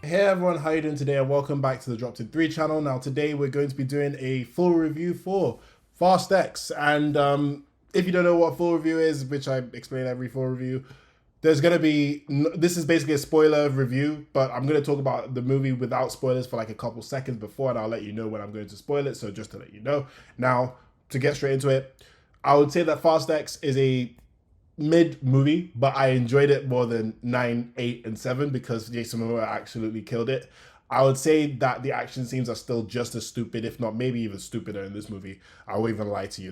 Hey everyone, how you doing today? And welcome back to the Dropped in 3 channel. Now today we're going to be doing a full review for Fast X. And if you don't know what full review is, which I explain every full review, there's going to be, this is basically a spoiler review, but I'm going to talk about the movie without spoilers for like a couple seconds before, and I'll let you know when I'm going to spoil it. So just to let you know. Now, to get straight into it, I would say that Fast X is a mid movie, but I enjoyed it more than 9, 8, and 7 because Jason Momoa absolutely killed it. I would say that the action scenes are still just as stupid, if not maybe even stupider in this movie. I won't even lie to you.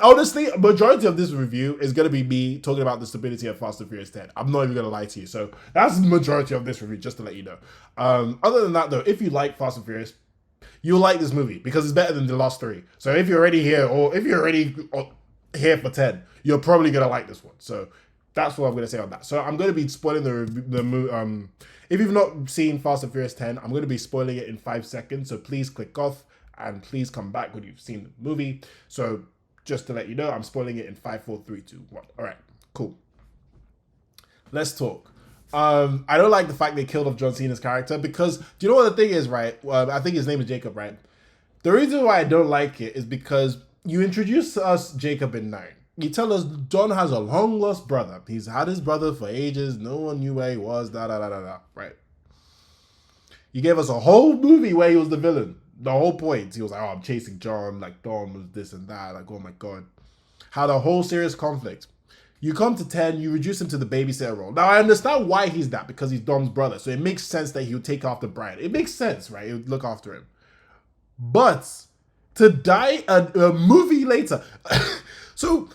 Honestly, a majority of this review is going to be me talking about the stupidity of Fast and Furious 10. I'm not even going to lie to you. So that's the majority of this review, just to let you know. Other than that, though, if you like Fast and Furious, you'll like this movie because it's better than the last three. So if you're already here, or if you're already here for 10, you're probably gonna like this one. So that's what I'm gonna say on that. So I'm gonna be spoiling the if you've not seen Fast and Furious 10, I'm gonna be spoiling it in 5 seconds. So please click off and please come back when you've seen the movie. So just to let you know, I'm spoiling it in 5, 4, 3, 2, 1. All right, cool. Let's talk. I don't like the fact they killed off John Cena's character because do you know what the thing is, right? I think his name is Jacob, right? The reason why I don't like it is because you introduce us Jacob in 9. You tell us John has a long lost brother. He's had his brother for ages. No one knew where he was. Da da da da da. Right. You gave us a whole movie where he was the villain. The whole point. He was like, oh, I'm chasing John. Like, Dom was this and that. Like, oh my God. Had a whole serious conflict. You come to 10, you reduce him to the babysitter role. Now, I understand why he's that, because he's Dom's brother. So it makes sense that he would take after Brian. It makes sense, right? He would look after him. But to die a movie later. So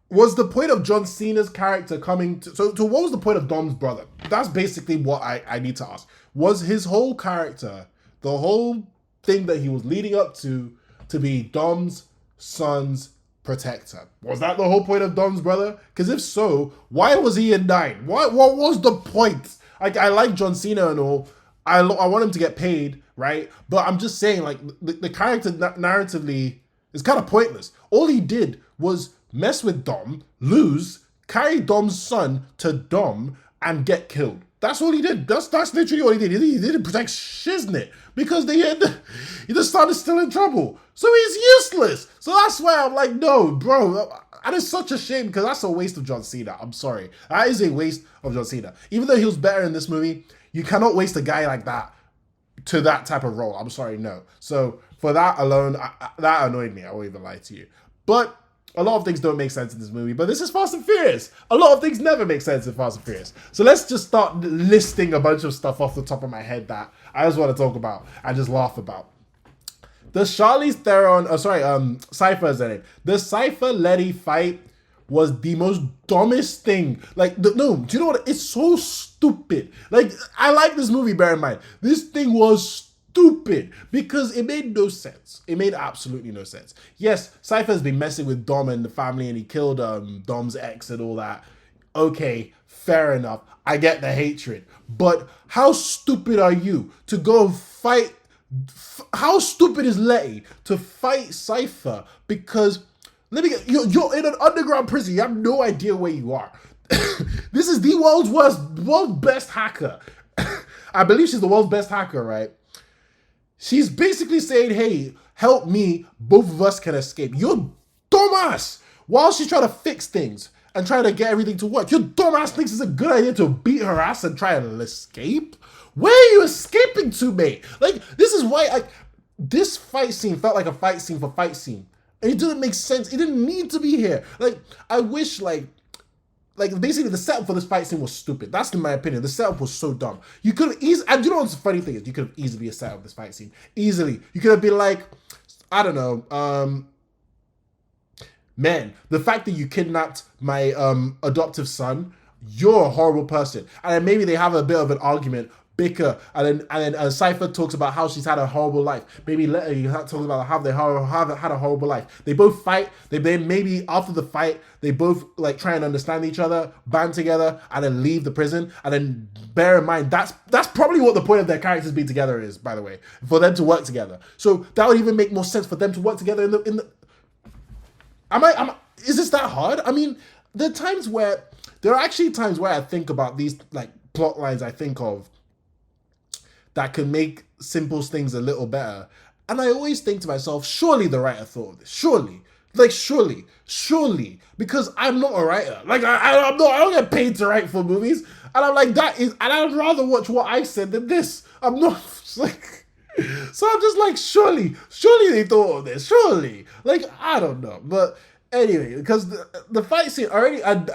was the point of John Cena's character coming to... So what was the point of Dom's brother? That's basically what I need to ask. Was his whole character, the whole thing that he was leading up to be Dom's son's protector? Was that the whole point of Dom's brother? Because if so, why was he in 9? What was the point? Like, I like John Cena and all. I want him to get paid, right? But I'm just saying, like, the character narratively is kind of pointless. All he did was mess with Dom, lose, carry Dom's son to Dom, and get killed. That's all he did. That's literally all he did. He didn't protect Shiznit because the son is still in trouble. So he's useless. So that's why I'm like, no, bro. And it's such a shame because that's a waste of John Cena. I'm sorry. That is a waste of John Cena. Even though he was better in this movie, you cannot waste a guy like that to that type of role. I'm sorry, no. So for that alone, that annoyed me. I won't even lie to you. But a lot of things don't make sense in this movie, but this is Fast and Furious. A lot of things never make sense in Fast and Furious. So let's just start listing a bunch of stuff off the top of my head that I just want to talk about and just laugh about. The Charlize Theron, Cypher is her name. The Cypher Letty fight was the most dumbest thing. Like, no, do you know what? It's so stupid. Like, I like this movie, bear in mind. This thing was stupid because it made no sense. It made absolutely no sense. Yes, Cypher's been messing with Dom and the family and he killed Dom's ex and all that. Okay, fair enough. I get the hatred. But how stupid are you to go fight? How stupid is Letty to fight Cypher? Because you're in an underground prison. You have no idea where you are. This is the world's best hacker. I believe she's the world's best hacker, right? She's basically saying, hey, help me. Both of us can escape. You're dumbass. While she's trying to fix things and trying to get everything to work, your dumbass thinks it's a good idea to beat her ass and try and escape? Where are you escaping to, mate? Like, this is why this fight scene felt like a fight scene for fight scene. And it didn't make sense. It didn't need to be here. Like, I wish, like basically the setup for this fight scene was stupid. That's in my opinion. The setup was so dumb. You could have easily, and you know what's the funny thing is? You could have easily set up this fight scene. Easily. You could have been like, I don't know, man, the fact that you kidnapped my adoptive son, you're a horrible person. And then maybe they have a bit of an argument, bicker, and then Cypher talks about how she's had a horrible life. Maybe Letty talks about how they have had a horrible life. They both fight. They maybe after the fight, they both like try and understand each other, band together, and then leave the prison. And then bear in mind that's probably what the point of their characters being together is, by the way, for them to work together. So that would even make more sense for them to work together in the. Is this that hard? I mean, there are actually times where I think about these like plot lines I think of that can make simple things a little better. And I always think to myself, surely the writer thought of this. Surely. Like, surely. Because I'm not a writer. Like, I'm not, I don't get paid to write for movies. And I'm like, and I'd rather watch what I said than this. I'm not, like, so I'm just like, surely they thought of this. Surely. Like, I don't know. But anyway, because the fight scene already, and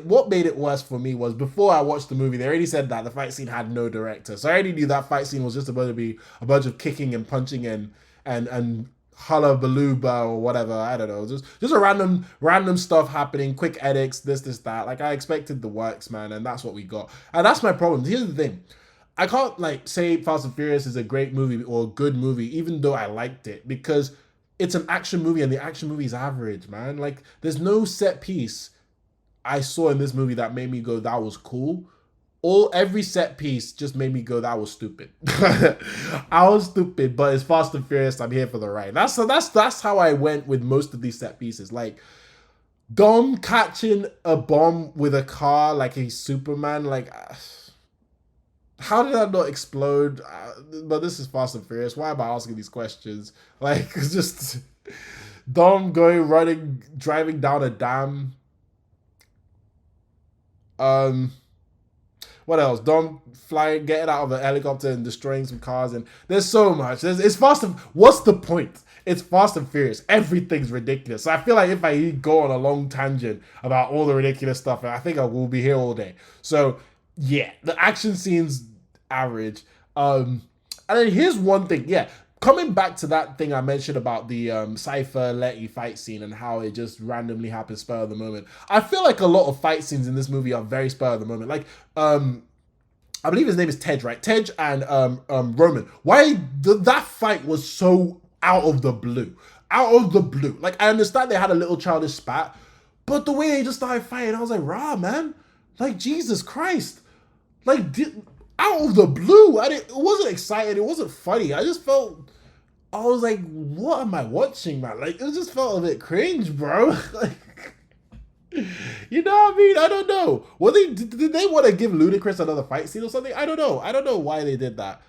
what made it worse for me was before I watched the movie, they already said that the fight scene had no director. So I already knew that fight scene was just about to be a bunch of kicking and punching and hullabalooba or whatever. I don't know. Just a random stuff happening, quick edits, this, that. Like, I expected the works, man, and that's what we got. And that's my problem. Here's the thing. I can't, like, say Fast and Furious is a great movie or a good movie, even though I liked it, because it's an action movie and the action movie is average, man. Like, there's no set piece I saw in this movie that made me go, that was cool. Every set piece just made me go, that was stupid. I was stupid, but it's Fast and Furious. I'm here for the ride. That's how I went with most of these set pieces. Like, Dom catching a bomb with a car like he's Superman. Like, how did that not explode? But this is Fast and Furious. Why am I asking these questions? Like, it's just Dom driving down a dam. What else? Dom getting out of a helicopter and destroying some cars, and there's so much. It's Fast and... What's the point? It's Fast and Furious. Everything's ridiculous. So I feel like if I go on a long tangent about all the ridiculous stuff, I think I will be here all day. So yeah, the action scene's average. And then here's one thing. Yeah, coming back to that thing I mentioned about the Cypher Letty fight scene and how it just randomly happens spur of the moment. I feel like a lot of fight scenes in this movie are very spur of the moment. Like, I believe his name is Tej, right? Tej and Roman. Why that fight was so out of the blue. Like, I understand they had a little childish spat, but the way they just started fighting, I was like, rah, man. Like, Jesus Christ. Like, out of the blue. It wasn't exciting. It wasn't funny. I was like, what am I watching, man? Like, it just felt a bit cringe, bro. Like, you know what I mean? I don't know. Did they want to give Ludacris another fight scene or something? I don't know why they did that.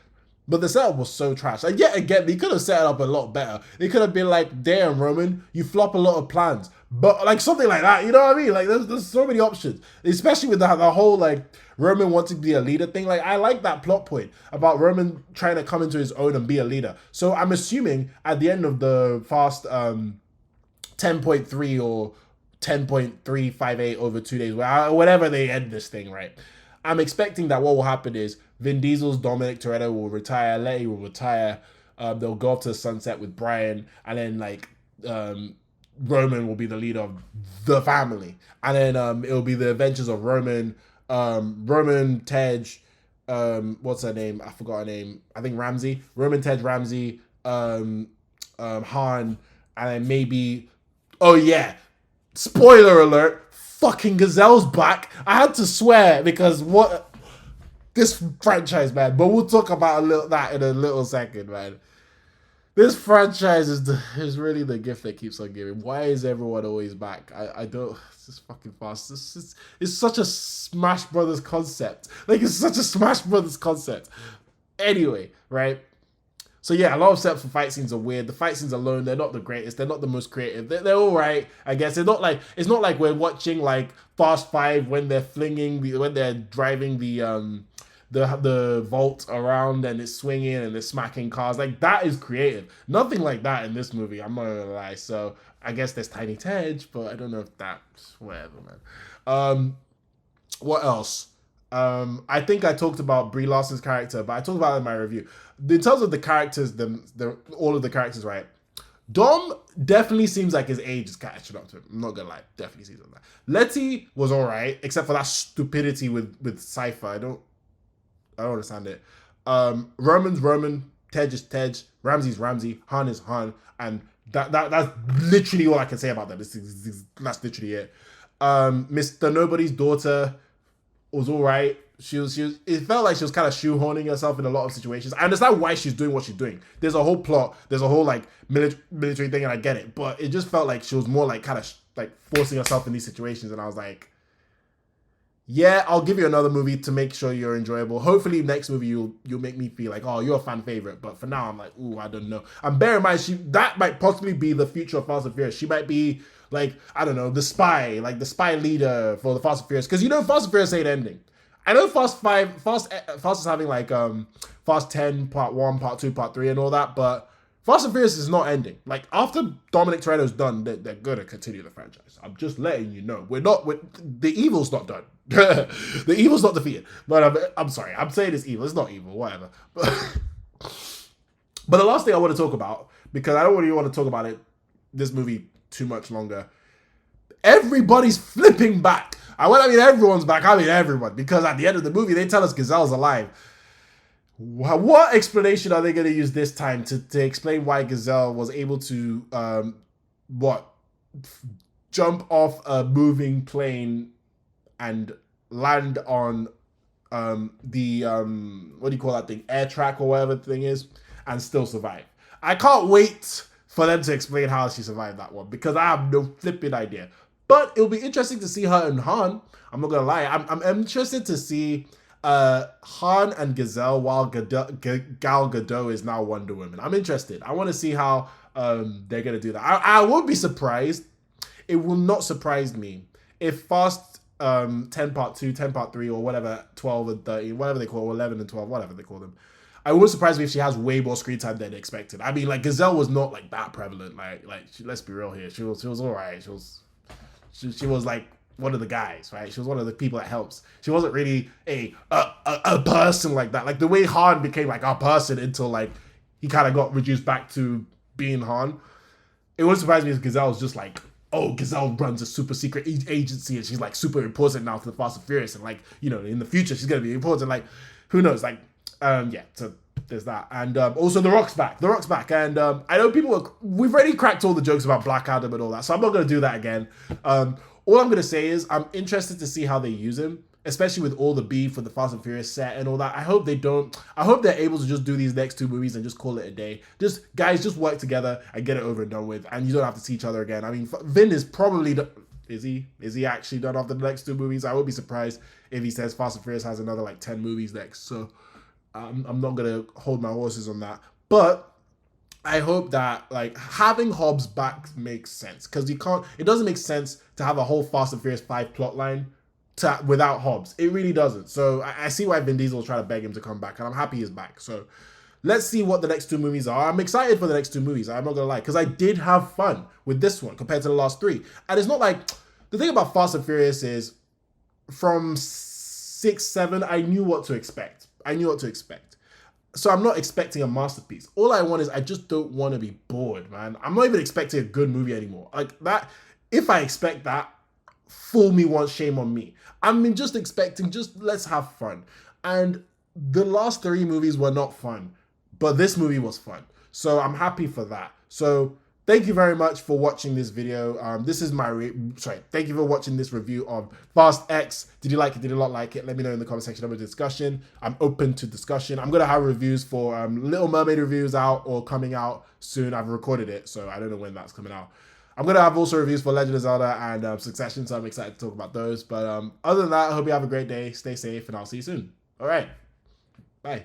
But the setup was so trash. And yet again, they could have set it up a lot better. They could have been like, damn, Roman, you flop a lot of plans. But like something like that, you know what I mean? Like, there's so many options. Especially with the whole like Roman wanting to be a leader thing. Like, I like that plot point about Roman trying to come into his own and be a leader. So I'm assuming at the end of the Fast 10.3 or 10.358 over 2 days, whatever they end this thing, right? I'm expecting that what will happen is Vin Diesel's Dominic Toretto will retire, Letty will retire, they'll go off to the sunset with Brian, and then like Roman will be the leader of the family, and then it'll be the adventures of Roman, Tej, what's her name? I forgot her name. I think Ramsey. Roman, Tej, Ramsey, Han, and then maybe, oh yeah, spoiler alert, fucking Gazelle's back. I had to swear because this franchise, man. But we'll talk about that in a little second, man. This franchise is really the gift that keeps on giving. Why is everyone always back? I don't. It's just fucking fast. It's such a Smash Brothers concept. Like, it's such a Smash Brothers concept. Anyway, right? So yeah, a lot of setups for fight scenes are weird. The fight scenes alone, they're not the greatest. They're not the most creative. They're all right, I guess. It's not like we're watching like Fast 5 when they're driving the vault around and it's swinging and it's smacking cars. Like, that is creative. Nothing like that in this movie, I'm not gonna lie. So I guess there's Tiny Tej, but I don't know if that's whatever, man. What else? I think I talked about Brie Larson's character, but I talked about it in my review. In terms of the characters, all of the characters, right? Dom definitely seems like his age is catching up to him. I'm not gonna lie, definitely seems like that. Letty was alright, except for that stupidity with Cypher. I don't understand it. Roman's Roman, Tej is Tej, Ramsey's Ramsey, Han is Han, and that's literally all I can say about that. That's literally it. Mr. Nobody's daughter was alright. She was. It felt like she was kind of shoehorning herself in a lot of situations. I understand why she's doing what she's doing. There's a whole plot. There's a whole like military thing, and I get it. But it just felt like she was more like kind of like forcing herself in these situations, and I was like, yeah, I'll give you another movie to make sure you're enjoyable. Hopefully, next movie you'll make me feel like, oh, you're a fan favorite. But for now, I'm like, ooh, I don't know. And bear in mind, that might possibly be the future of Fast and Furious. She might be like, I don't know, the spy, like the spy leader for the Fast and Furious. Because you know, Fast and Furious ain't ending. I know Fast is having like Fast 10 Part 1, Part 2, Part 3, and all that, but Fast and Furious is not ending. Like, after Dominic Toretto's done, they're gonna continue the franchise. I'm just letting you know. The evil's not done. The evil's not defeated. But I'm sorry, I'm saying it's evil. It's not evil, whatever. But the last thing I want to talk about, because I don't really want to talk about this movie too much longer. Everybody's flipping back. When I mean everyone's back, I mean everyone. Because at the end of the movie, they tell us Gazelle's alive. What explanation are they going to use this time to explain why Gazelle was able to jump off a moving plane and land on the what do you call that thing, air track or whatever the thing is, and still survive? I can't wait for them to explain how she survived that one, because I have no flipping idea. But it'll be interesting to see her and Han. I'm not gonna lie, I'm interested to see Han and Gazelle while Gal Gadot is now Wonder Woman. I'm interested. I want to see how they're gonna do that. I won't be surprised. It will not surprise me if Fast 10 Part 2, 10 Part 3, or whatever, 12 and 13, whatever they call it, 11 and 12, whatever they call them. I wouldn't surprise me if she has way more screen time than expected. I mean, like, Gazelle was not like that prevalent. Let's be real here. She was all right. She was like one of the guys, right? She was one of the people that helps. She wasn't really a person like that. Like, the way Han became like a person until like he kind of got reduced back to being Han. It wouldn't surprise me if Gazelle was just like, oh, Gazelle runs a super secret agency and she's like super important now for the Fast and Furious, and like, you know, in the future she's gonna be important. Like, who knows? Like, yeah. So there's that, and also The Rock's back. The Rock's back, and I know we've already cracked all the jokes about Black Adam and all that, so I'm not gonna do that again. All I'm gonna say is I'm interested to see how they use him, especially with all the beef with the Fast and Furious set and all that. I hope they don't. I hope they're able to just do these next two movies and just call it a day. Just work together and get it over and done with, and you don't have to see each other again. I mean, Vin is probably is he actually done after the next two movies? I would be surprised if he says Fast and Furious has another like 10 movies next. So I'm not gonna hold my horses on that, but I hope that like having Hobbs back makes sense, because it doesn't make sense to have a whole Fast and Furious 5 plotline without Hobbs. It really doesn't. So I see why Vin Diesel will try to beg him to come back, and I'm happy he's back. So let's see what the next two movies are. I'm excited for the next two movies. I'm not gonna lie, because I did have fun with this one compared to the last three. And it's not like, the thing about Fast and Furious is from 6, 7, I knew what to expect. So I'm not expecting a masterpiece. All I want is, I just don't want to be bored, man. I'm not even expecting a good movie anymore. Like that, if I expect that, fool me once, shame on me. I'm just expecting, let's have fun. And the last three movies were not fun, but this movie was fun. So I'm happy for that. So thank you very much for watching this video. Thank you for watching this review of Fast X. Did you like it? Did you not like it? Let me know in the comment section of the discussion. I'm open to discussion. I'm going to have reviews for Little Mermaid reviews out or coming out soon. I've recorded it, so I don't know when that's coming out. I'm going to have also reviews for Legend of Zelda and Succession, so I'm excited to talk about those. But other than that, I hope you have a great day. Stay safe, and I'll see you soon. All right. Bye.